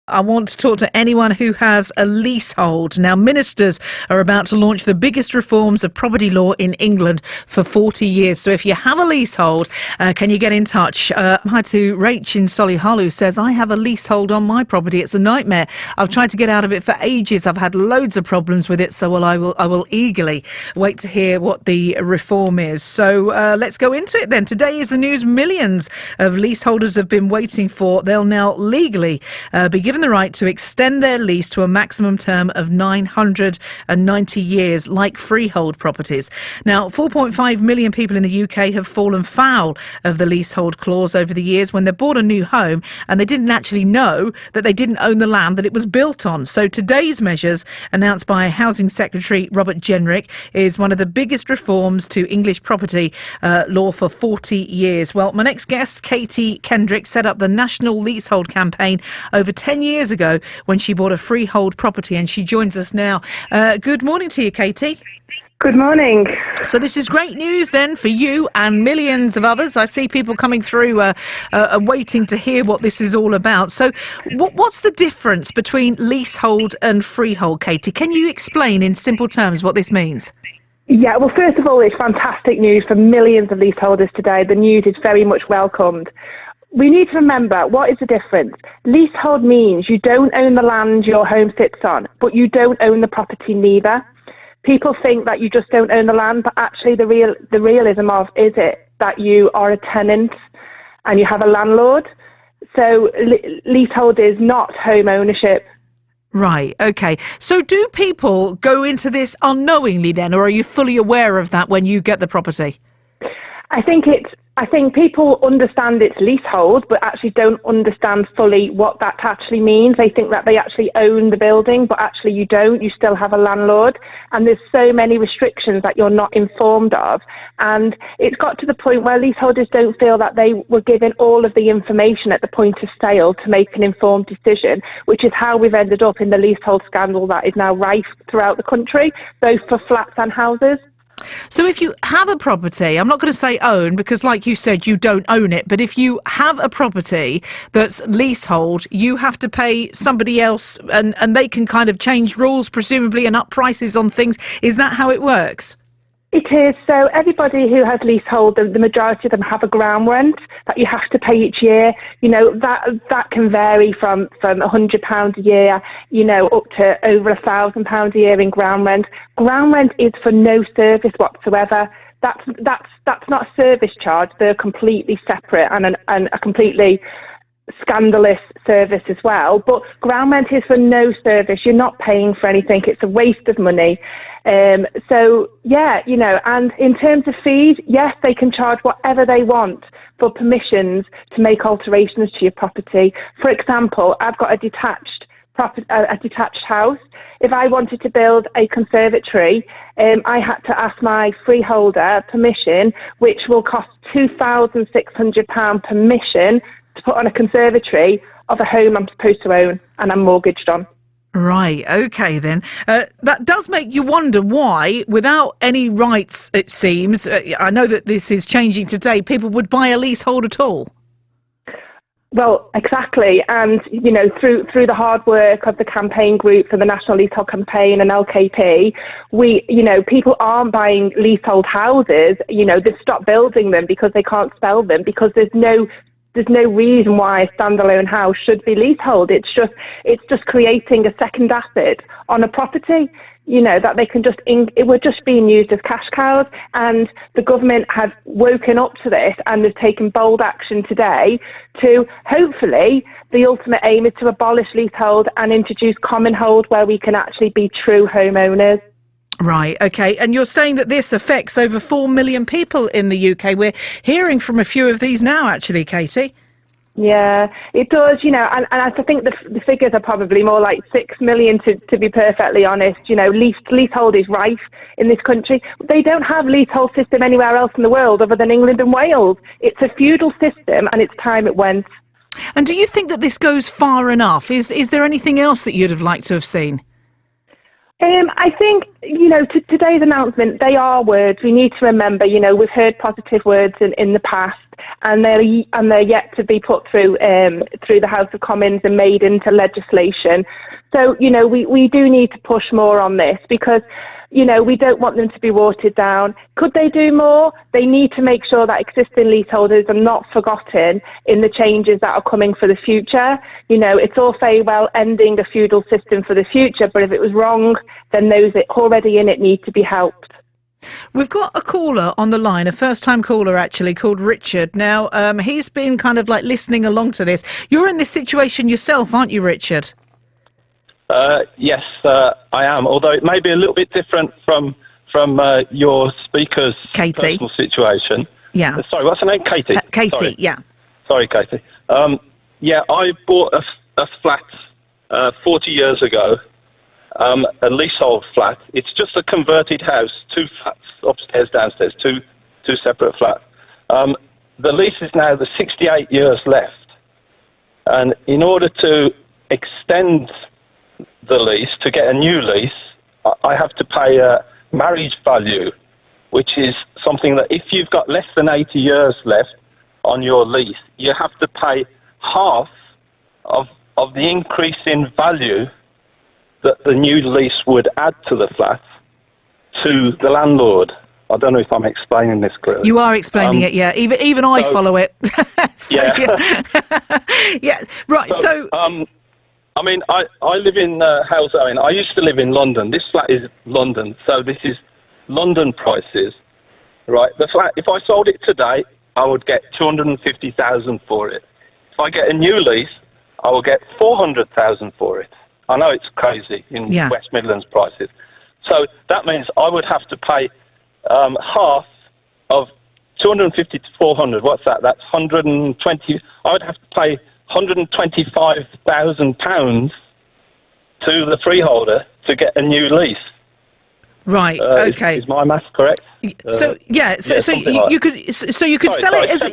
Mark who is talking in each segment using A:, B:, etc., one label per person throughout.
A: I want to talk to anyone who has a leasehold. Now, ministers are about to launch the biggest reforms of property law in England for 40 years. So if you have a leasehold, can you get in touch? Hi to Rach in Solihull, who says, I have a leasehold on my property. It's a nightmare. I've tried to get out of it for ages. I've had loads of problems with it. So I will eagerly wait to hear what the reform is. So let's go into it then. Today is the news millions of leaseholders have been waiting for. They'll now legally be given the right to extend their lease to a maximum term of 990 years, like freehold properties. Now, 4.5 million people in the UK have fallen foul of the leasehold clause over the years when they bought a new home and they didn't actually know that they didn't own the land that it was built on. So today's measures, announced by Housing Secretary Robert Kendrick, is one of the biggest reforms to English property law for 40 years. Well, my next guest, Katie Kendrick, set up the National Leasehold Campaign over 10 years ago when she bought a freehold property, and she joins us now. Good morning to you, Katie.
B: Good morning.
A: So this is great news then for you and millions of others. I see people coming through waiting to hear what this is all about. So what's the difference between leasehold and freehold, Katie? Can you explain in simple terms what this means?
B: Yeah, well, first of all, it's fantastic news for millions of leaseholders today. The news is very much welcomed. We need to remember, what is the difference? Leasehold means you don't own the land your home sits on, but you don't own the property neither. People think that you just don't own the land, but actually the realism of is it that you are a tenant and you have a landlord. So leasehold is not home ownership.
A: Right, okay. So do people go into this unknowingly then, or are you fully aware of that when you get the property?
B: I think people understand it's leasehold, but actually don't understand fully what that actually means. They think that they actually own the building, but actually you don't. You still have a landlord. And there's so many restrictions that you're not informed of. And it's got to the point where leaseholders don't feel that they were given all of the information at the point of sale to make an informed decision, which is how we've ended up in the leasehold scandal that is now rife throughout the country, both for flats and houses.
A: So if you have a property, I'm not going to say own because like you said, you don't own it. But if you have a property that's leasehold, you have to pay somebody else and they can kind of change rules, presumably, and up prices on things. Is that how it works?
B: It is. So everybody who has leasehold, the majority of them have a ground rent that you have to pay each year. You know, that can vary from £100 a year, you know, up to over £1,000 a year in ground rent. Ground rent is for no service whatsoever. That's not a service charge. They're completely separate and a completely scandalous service as well. But ground rent is for no service. You're not paying for anything. It's a waste of money. So, yeah, you know, and in terms of fees, yes, they can charge whatever they want for permissions to make alterations to your property. For example, I've got a detached house. If I wanted to build a conservatory, I had to ask my freeholder permission, which will cost £2,600 permission to put on a conservatory of a home I'm supposed to own and I'm mortgaged on.
A: Right, okay then. That does make you wonder why, without any rights, it seems, I know that this is changing today, people would buy a leasehold at all.
B: Well, exactly. And, you know, through the hard work of the campaign group for the National Leasehold Campaign and LKP, people aren't buying leasehold houses. You know, they've stopped building them because they can't sell them because there's no reason why a standalone house should be leasehold. It's just creating a second asset on a property, you know, that they can we're just being used as cash cows. And the government have woken up to this and has taken bold action today to, hopefully, the ultimate aim is to abolish leasehold and introduce common hold where we can actually be true homeowners.
A: Right, OK. And you're saying that this affects over 4 million people in the UK. We're hearing from a few of these now, actually, Katie.
B: Yeah, it does, you know, and I think the figures are probably more like 6 million, to be perfectly honest. You know, leasehold is rife in this country. They don't have leasehold system anywhere else in the world other than England and Wales. It's a feudal system and it's time it went.
A: And do you think that this goes far enough? Is there anything else that you'd have liked to have seen?
B: I think, you know, today's announcement, they are words. We need to remember, you know, we've heard positive words in the past. and they're yet to be put through the House of Commons and made into legislation. So, we do need to push more on this because, we don't want them to be watered down. Could they do more? They need to make sure that existing leaseholders are not forgotten in the changes that are coming for the future. It's all very well ending a feudal system for the future, but if it was wrong, then those already in it need to be helped.
A: We've got a caller on the line, a first-time caller actually, called Richard. Now, he's been kind of like listening along to this. You're in this situation yourself, aren't you, Richard?
C: Yes, I am, although it may be a little bit different from your speaker's
A: Katie.
C: personal situation.
A: Yeah.
C: Sorry, what's her name? Katie.
A: Katie,
C: Sorry.
A: yeah.
C: Sorry, Katie. I bought a flat 40 years ago, a leasehold flat. It's just a converted house, 2 flats, upstairs, downstairs, two separate flats. The lease is now the 68 years left, and in order to extend the lease, to get a new lease, I have to pay a marriage value, which is something that if you've got less than 80 years left on your lease, you have to pay half of the increase in value that the new lease would add to the flat to the landlord. I don't know if I'm explaining this clearly.
A: You are explaining it, yeah. Even I follow it. Yeah. Right, so...
C: I live in Halesowen. I used to live in London. This flat is London, so this is London prices, right? The flat, if I sold it today, I would get 250,000 for it. If I get a new lease, I will get 400,000 for it. I know it's crazy in West Midlands prices. So that means I would have to pay half of 250 to 400. What's that? That's 120. I would have to pay £125,000 to the freeholder to get a new lease.
A: Right. Okay.
C: Is my maths correct?
A: So you could sell it as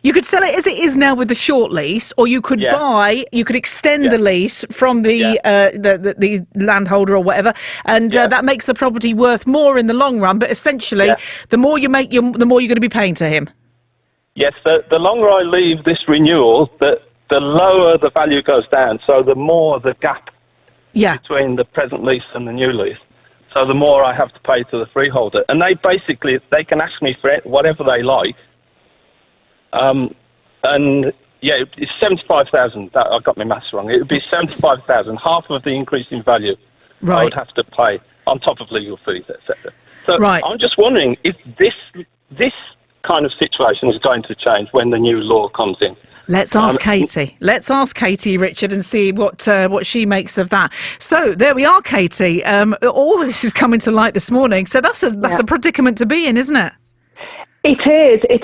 A: you could sell it as it is now with the short lease, or you could extend the lease from the landholder or whatever, and that makes the property worth more in the long run. But essentially, the more you make, the more you're going to be paying to him.
C: Yes, the longer I leave this renewal, the lower the value goes down. So the more the gap between the present lease and the new lease. So the more I have to pay to the freeholder. And they can ask me for whatever they like. It's 75,000. I got my maths wrong. It would be 75,000, half of the increase in value I would have to pay on top of legal fees, etc. So I'm just wondering if this kind of situation is going to change when the new law comes in.
A: Let's ask Katie. Let's ask Katie, Richard, and see what she makes of that. So there we are, Katie. All this is coming to light this morning. So that's a predicament to be in, isn't it?
B: It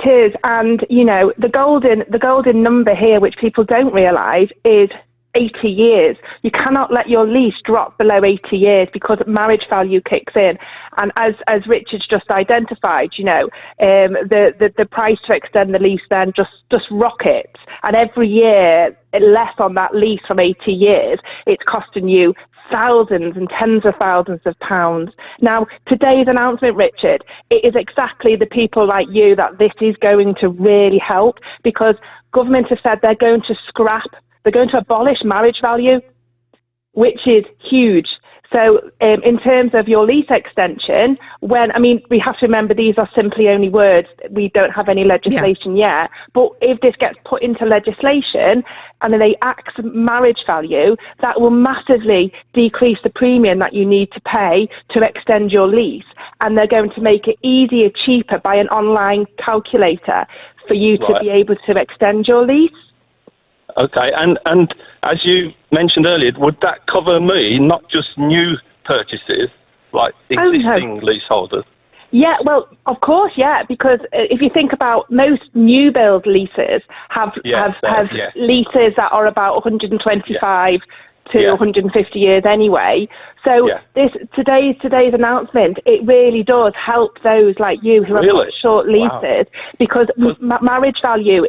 B: is. And, the golden number here, which people don't realise, is 80 years. You cannot let your lease drop below 80 years because marriage value kicks in. And as Richard's just identified, the price to extend the lease then just rockets. And every year less on that lease from 80 years, it's costing you thousands and tens of thousands of pounds. Now, today's announcement, Richard, it is exactly the people like you that this is going to really help, because government have said they're going to abolish marriage value, which is huge. So in terms of your lease extension, we have to remember these are simply only words. We don't have any legislation yet. But if this gets put into legislation and they act marriage value, that will massively decrease the premium that you need to pay to extend your lease. And they're going to make it easier, cheaper by an online calculator for you to be able to extend your lease.
C: Okay, and as you mentioned earlier, would that cover me, not just new purchases, like existing leaseholders?
B: Yeah, well, of course, because if you think about most new build leases have leases that are about 125 to 150 years anyway. So today's announcement, it really does help those like you who have got short leases, because marriage value,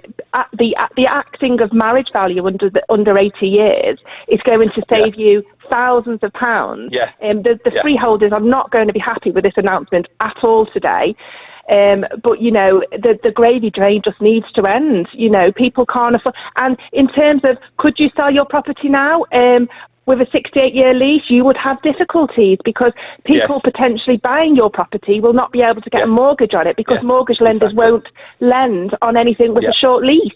B: the acting of marriage value under 80 years is going to save you thousands of pounds. The freeholders are not going to be happy with this announcement at all today. But, the gravy train just needs to end. People can't afford. And in terms of, could you sell your property now? With a 68-year lease, you would have difficulties because people potentially buying your property will not be able to get a mortgage on it because mortgage lenders won't lend on anything with a short lease.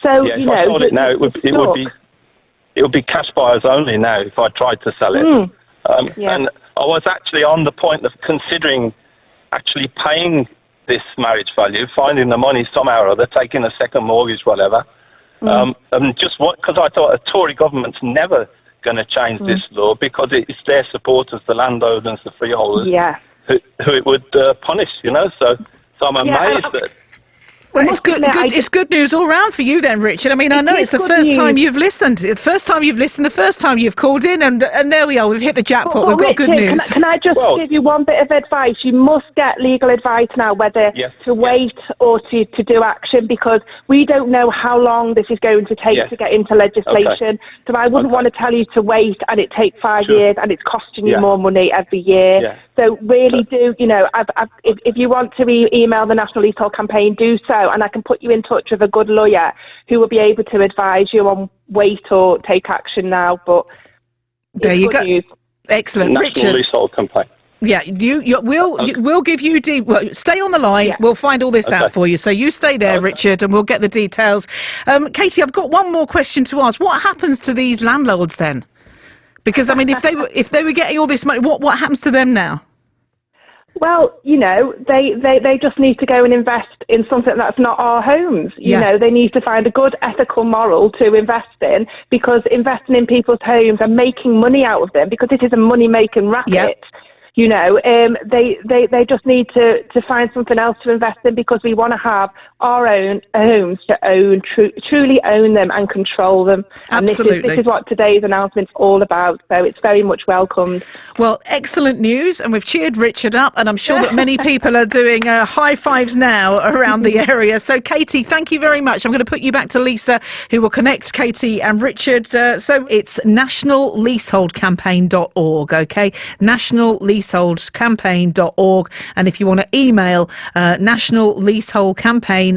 B: So,
C: if I sold it now, it would be cash buyers only now if I tried to sell it. And I was actually on the point of considering actually paying this marriage value, finding the money somehow or other, taking a second mortgage, whatever. And because I thought a Tory government's never going to change this law because it's their supporters, the landowners, the freeholders, who it would punish, So I'm amazed that.
A: Well, it's good news all round for you then, Richard. I mean, I know it's the first time you've listened. It's the first time you've listened, the first time you've called in, and there we are. We've hit the jackpot. We've got good news.
B: Can I just give you one bit of advice? You must get legal advice now, whether to wait or to do action, because we don't know how long this is going to take to get into legislation. So I wouldn't want to tell you to wait and it take 5 years and it's costing you more money every year. So really do, if you want to email the National Leasehold Campaign, do so, and I can put you in touch with a good lawyer who will be able to advise you on wait or take action now. But
A: there you go. News. Excellent,
C: National
A: Richard.
C: Leasehold Campaign.
A: Yeah, we'll give you stay on the line. Yeah. We'll find all this out for you. So you stay there, Richard, and we'll get the details. Katie, I've got one more question to ask. What happens to these landlords then? Because I mean, if they were getting all this money, what happens to them now?
B: Well, they just need to go and invest in something that's not our homes. They need to find a good ethical moral to invest in, because investing in people's homes and making money out of them, because it is a money-making racket. They just need to find something else to invest in, because we want to have our own homes to own, truly own them and control them.
A: Absolutely.
B: And this is what today's announcement's all about. So it's very much welcomed.
A: Well, excellent news. And we've cheered Richard up. And I'm sure that many people are doing high fives now around the area. So, Katie, thank you very much. I'm going to put you back to Lisa, who will connect Katie and Richard. So it's nationalleaseholdcampaign.org, OK? nationalleaseholdcampaign.org. And if you want to email nationalleaseholdcampaign@gmail.com.